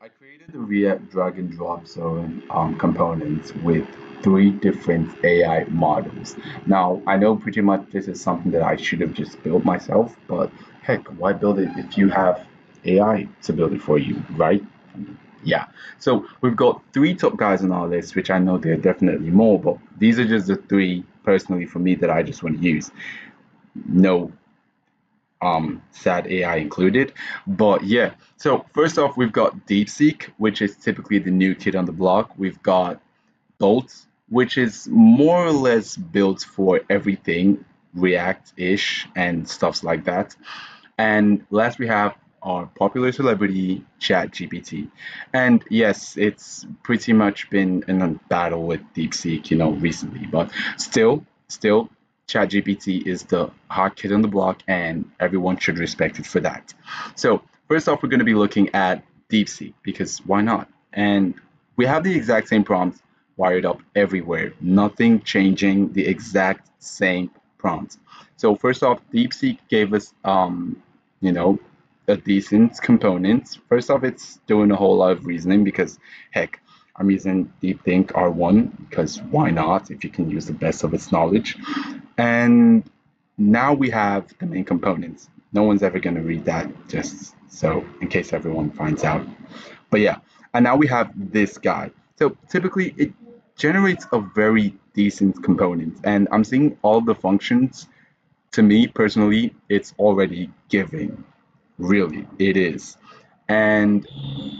I created the React drag and drop zone components with three different AI models. Now, I know pretty much this is something that I should have just built myself, but heck, why build it if you have AI to build it for you, right? Yeah. So we've got three top guys on our list, which I know there are definitely more, but these are just the three personally for me that I just want to use. No sad AI included. But yeah, so first off, we've got DeepSeek, which is typically the new kid on the block. We've got Bolt, which is more or less built for everything React-ish and stuffs like that. And last we have our popular celebrity Chat GPT. And yes, it's pretty much been in a battle with DeepSeek, recently, but still, Chat GPT is the hot kid on the block, and everyone should respect it for that. So first off, we're going to be looking at DeepSeek because why not? And we have the exact same prompts wired up everywhere, nothing changing, the exact same prompts. So first off, DeepSeek gave us you know, a decent component. First off, it's doing a whole lot of reasoning because, heck, I'm using DeepThink R1 because why not if you can use the best of its knowledge. And now we have the main components. No one's ever going to read that, just so in case everyone finds out. But yeah, and now we have this guy. So typically it generates a very decent component, and I'm seeing all the functions. To me personally, it's already giving. Really, it is. And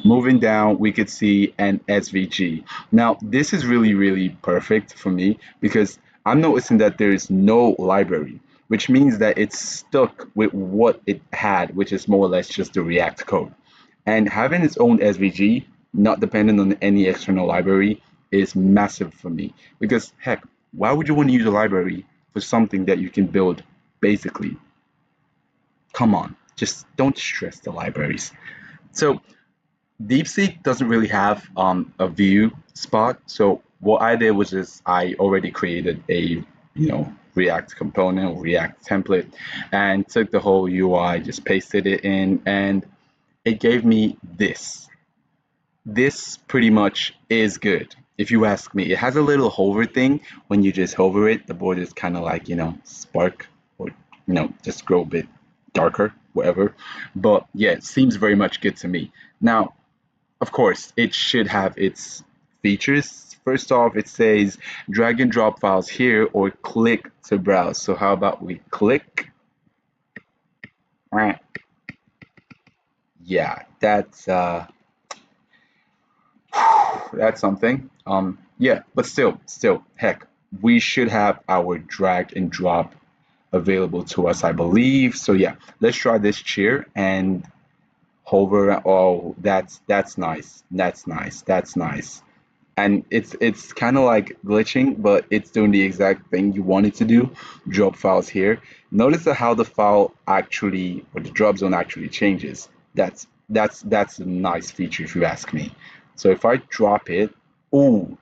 moving down, we could see an SVG. Now, this is really, really perfect for me because I'm noticing that there is no library, which means that it's stuck with what it had, which is more or less just the React code. And having its own SVG, not dependent on any external library, is massive for me. Because heck, why would you want to use a library for something that you can build basically? Come on, just don't stress the libraries. So DeepSeek doesn't really have a view spot. So what I did was just I already created a React component, React template, and took the whole UI, just pasted it in, and it gave me this. This pretty much is good. If you ask me, it has a little hover thing. When you just hover it, the borders kind of like, spark or, just grow a bit darker, whatever. But yeah, it seems very much good to me. Now, of course, it should have its features. First off, it says drag and drop files here or click to browse. So how about we click? Yeah, that's something. Yeah, but still, heck, we should have our drag and drop available to us, I believe. So yeah, let's try this chair and hover. Oh, that's nice. That's nice. That's nice. And it's kind of like glitching, but it's doing the exact thing you want it to do. Drop files here. Notice that how the file actually or the drop zone actually changes. That's a nice feature if you ask me. So if I drop it, ooh,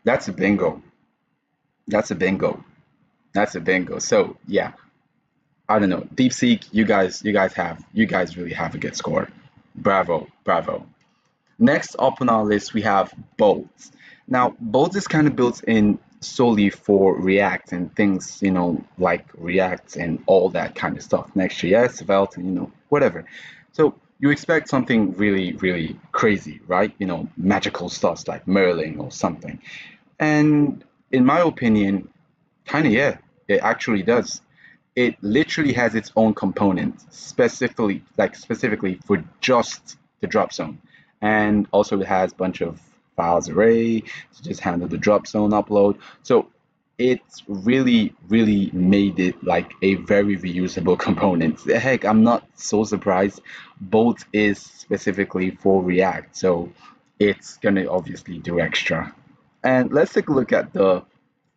that's a bingo. That's a bingo. That's a bingo. So yeah, I don't know. DeepSeek, you guys really have a good score. Bravo, bravo. Next up on our list, we have Bolt. Now, Bolt is kind of built in solely for React and things, like React and all that kind of stuff. Next.js, Svelte, and, whatever. So you expect something really, really crazy, right? Magical stuff like Merlin or something. And in my opinion, kind of, yeah, it actually does. It literally has its own component specifically for just the drop zone, and also it has a bunch of files array to just handle the drop zone upload. So it's really made it like a very reusable component. Heck, I'm not so surprised. Bolt is specifically for React, so it's gonna obviously do extra. And let's take a look at the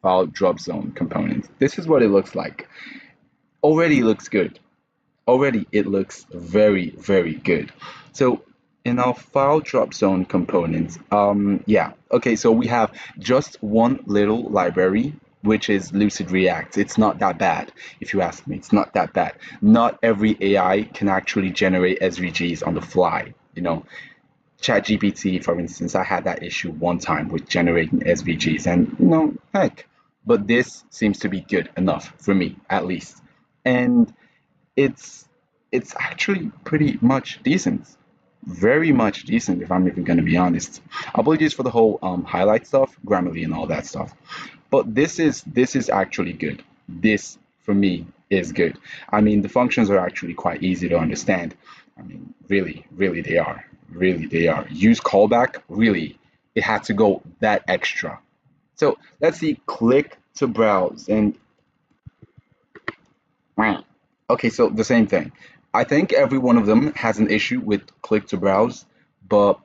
file drop zone component. This is what it looks like. Already looks good. Already it looks very good. So in our file drop zone component, yeah, okay, so we have just one little library, which is Lucid React. It's not that bad, if you ask me. It's not that bad. Not every AI can actually generate SVGs on the fly. You know, ChatGPT, for instance, I had that issue one time with generating SVGs, and heck, but this seems to be good enough for me, at least. And it's it's actually pretty much decent, very much decent, if I'm even going to be honest. Apologies for the whole highlight stuff, Grammarly, and all that stuff. But this is actually good. This for me is good. I mean, the functions are actually quite easy to understand. I mean, really, really they are. Really they are. Use callback, really. It had to go that extra. So let's see, click to browse and wow. Okay, so the same thing. I think every one of them has an issue with click to browse, but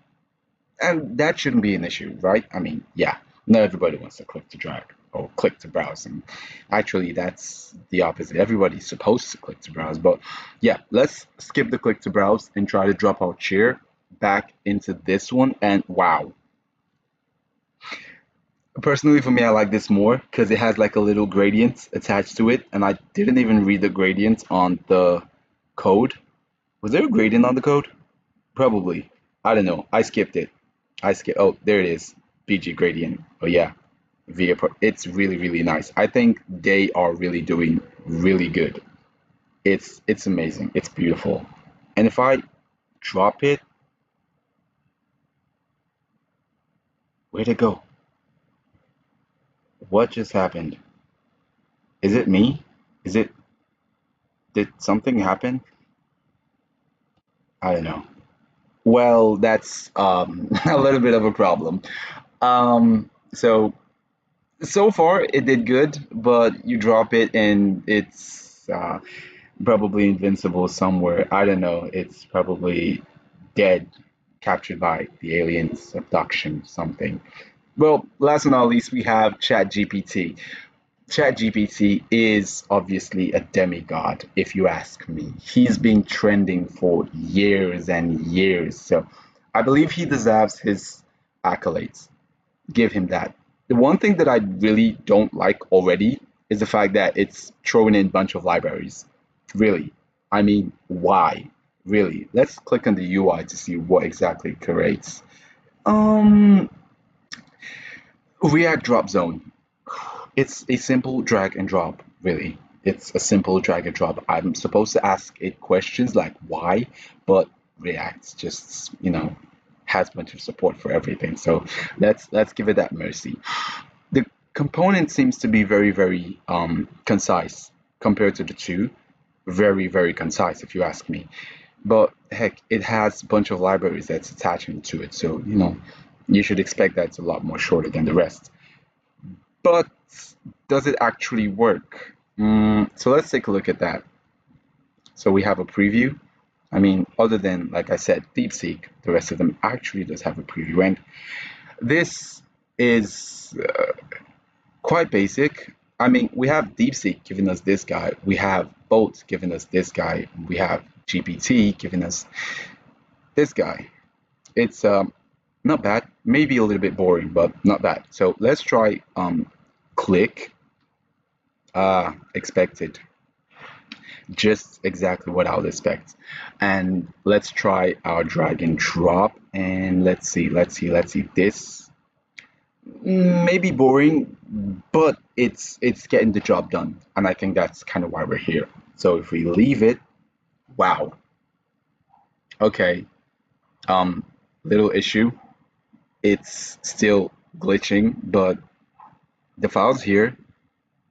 and that shouldn't be an issue, right? I mean, yeah, not everybody wants to click to drag or click to browse. And actually, that's the opposite. Everybody's supposed to click to browse. But yeah, let's skip the click to browse and try to drop our chair back into this one. And wow, personally for me, I like this more because it has like a little gradient attached to it. And I didn't even read the gradient on the code. Was there a gradient on the code? Probably. I don't know. I skipped it. I skip. Oh, there it is. BG gradient. Oh yeah, it's really really nice. I think they are really doing really good. It's amazing. It's beautiful. And if I drop it, where'd it go? What just happened? Is it me? Is it did something happen? I don't know. Well, that's a little bit of a problem. So far it did good, but you drop it and it's probably invincible somewhere. I don't know. It's probably dead, captured by the aliens, abduction, something. Well, last but not least, we have ChatGPT. ChatGPT is obviously a demigod, if you ask me. He's been trending for years and years, so I believe he deserves his accolades. Give him that. The one thing that I really don't like already is the fact that it's throwing in a bunch of libraries. Really. I mean, why? Really. Let's click on the UI to see what exactly it creates. Um, React Drop Zone. It's a simple drag and drop, really. It's a simple drag and drop. I'm supposed to ask it questions like why, but React just, has a bunch of support for everything. So let's give it that mercy. The component seems to be very, very concise compared to the two. Very, very concise, if you ask me. But heck, it has a bunch of libraries that's attaching to it. So, you should expect that it's a lot more shorter than the rest. But does it actually work? So let's take a look at that. So we have a preview. I mean, other than, like I said, DeepSeek, the rest of them actually does have a preview. And this is quite basic. I mean, we have DeepSeek giving us this guy. We have Bolt giving us this guy. We have GPT giving us this guy. It's not bad. Maybe a little bit boring, but not bad. So let's try click expected. Just exactly what I would expect. And let's try our drag and drop. And let's see. This maybe boring, but it's getting the job done. And I think that's kind of why we're here. So if we leave it, wow. Okay. Um, Little issue. It's still glitching, but the file's here.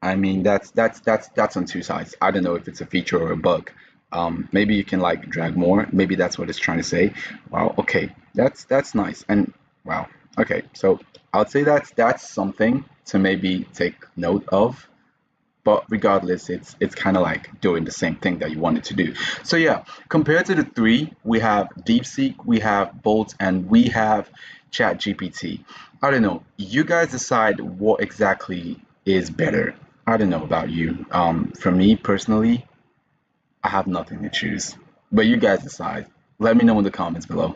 I mean, that's on two sides. I don't know if it's a feature or a bug. Maybe you can like drag more. Maybe that's what it's trying to say. Wow. Okay, that's nice. And wow. Okay, so I'd say that's something to maybe take note of. But regardless, it's kind of like doing the same thing that you wanted to do. So yeah, compared to the three, we have DeepSeek, we have Bolt, and we have ChatGPT. I don't know. You guys decide what exactly is better. I don't know about you. For me personally, I have nothing to choose. But you guys decide. Let me know in the comments below.